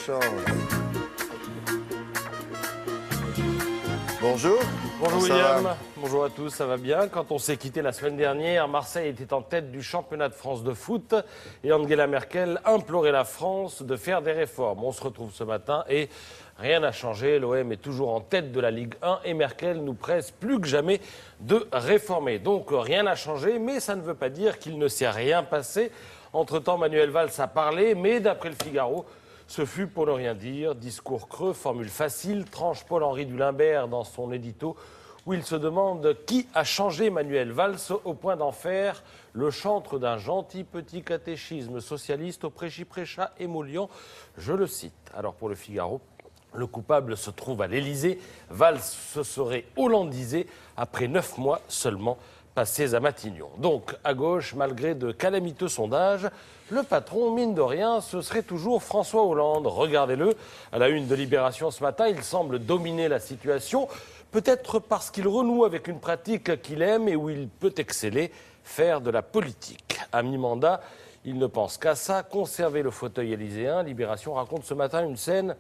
change. Bonjour. Bonjour Comment ça William, va? bonjour à tous, ça va bien? Quand on s'est quitté la semaine dernière, Marseille était en tête du championnat de France de foot et Angela Merkel implorait la France de faire des réformes. On se retrouve ce matin et rien n'a changé, l'OM est toujours en tête de la Ligue 1 et Merkel nous presse plus que jamais de réformer. Donc rien n'a changé, mais ça ne veut pas dire qu'il ne s'est rien passé. Entre-temps, Manuel Valls a parlé, mais d'après le Figaro, ce fut pour ne rien dire, discours creux, formule facile, tranche Paul-Henri Dulimbert dans son édito où il se demande qui a changé Manuel Valls au point d'en faire le chantre d'un gentil petit catéchisme socialiste au prêchi-prêcha émollient, je le cite. Alors pour le Figaro, le coupable se trouve à l'Élysée, Valls se serait hollandisé après 9 mois seulement passés à Matignon. Donc, à gauche, malgré de calamiteux sondages, le patron, mine de rien, ce serait toujours François Hollande. Regardez-le, à la une de Libération ce matin, il semble dominer la situation, peut-être parce qu'il renoue avec une pratique qu'il aime et où il peut exceller, faire de la politique. À mi-mandat, il ne pense qu'à ça, conserver le fauteuil élyséen. Libération raconte ce matin une scène.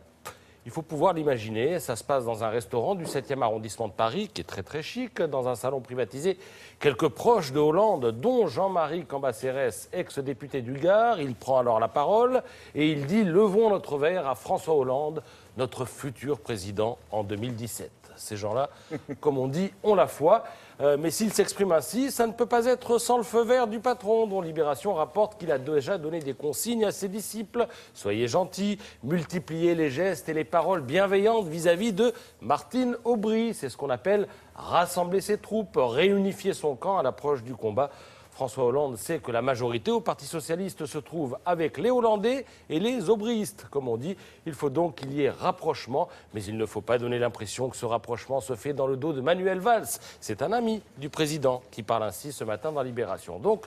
Il faut pouvoir l'imaginer, ça se passe dans un restaurant du 7e arrondissement de Paris, qui est très très chic, dans un salon privatisé. Quelques proches de Hollande, dont Jean-Marie Cambacérès, ex-député du Gard, il prend alors la parole et il dit « Levons notre verre à François Hollande, notre futur président en 2017 ». Ces gens-là, comme on dit, ont la foi. Mais s'il s'exprime ainsi, ça ne peut pas être sans le feu vert du patron, dont Libération rapporte qu'il a déjà donné des consignes à ses disciples. Soyez gentils, multipliez les gestes et les paroles bienveillantes vis-à-vis de Martine Aubry. C'est ce qu'on appelle rassembler ses troupes, réunifier son camp à l'approche du combat. François Hollande sait que la majorité au Parti socialiste se trouve avec les Hollandais et les aubryistes, comme on dit. Il faut donc qu'il y ait rapprochement, mais il ne faut pas donner l'impression que ce rapprochement se fait dans le dos de Manuel Valls. C'est un ami du président qui parle ainsi ce matin dans Libération. Donc,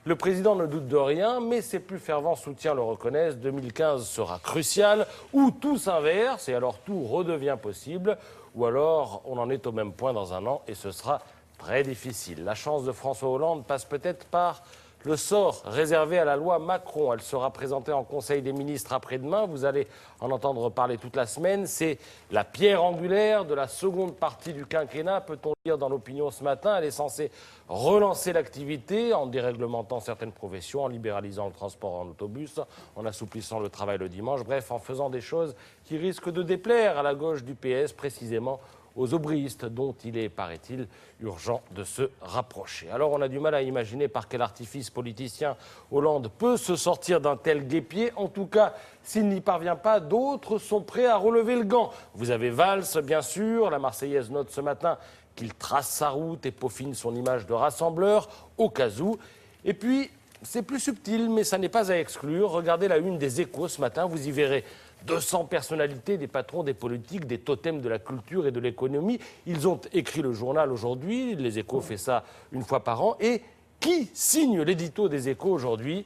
le président ne doute de rien, mais ses plus fervents soutiens le reconnaissent. 2015 sera crucial, ou tout s'inverse, et alors tout redevient possible, ou alors on en est au même point dans un an, et ce sera très difficile. La chance de François Hollande passe peut-être par le sort réservé à la loi Macron. Elle sera présentée en Conseil des ministres après-demain. Vous allez en entendre parler toute la semaine. C'est la pierre angulaire de la seconde partie du quinquennat, peut-on lire dans l'opinion ce matin. Elle est censée relancer l'activité en déréglementant certaines professions, en libéralisant le transport en autobus, en assouplissant le travail le dimanche, bref, en faisant des choses qui risquent de déplaire à la gauche du PS, précisément aux aubryistes, dont il est, paraît-il, urgent de se rapprocher. Alors on a du mal à imaginer par quel artifice politicien Hollande peut se sortir d'un tel guêpier. En tout cas, s'il n'y parvient pas, d'autres sont prêts à relever le gant. Vous avez Valls, bien sûr. La Marseillaise note ce matin qu'il trace sa route et peaufine son image de rassembleur, au cas où. Et puis, c'est plus subtil, mais ça n'est pas à exclure. Regardez la une des Échos ce matin, vous y verrez 200 personnalités, des patrons, des politiques, des totems de la culture et de l'économie. Ils ont écrit le journal aujourd'hui, les Échos fait ça une fois par an. Et qui signe l'édito des Échos aujourd'hui?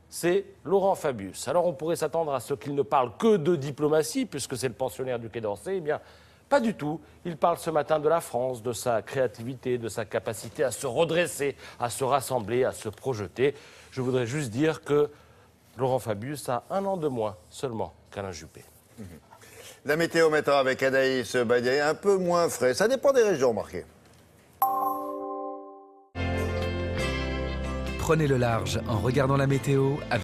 C'est Laurent Fabius. Alors on pourrait s'attendre à ce qu'il ne parle que de diplomatie, puisque c'est le pensionnaire du Quai d'Orsay. Eh bien, pas du tout. Il parle ce matin de la France, de sa créativité, de sa capacité à se redresser, à se rassembler, à se projeter. Je voudrais juste dire que Laurent Fabius a 1 an de moins seulement qu'Alain Juppé. La météo maintenant avec Anaïs Badiaï, un peu moins frais. Ça dépend des régions, marquées. Prenez le large en regardant la météo.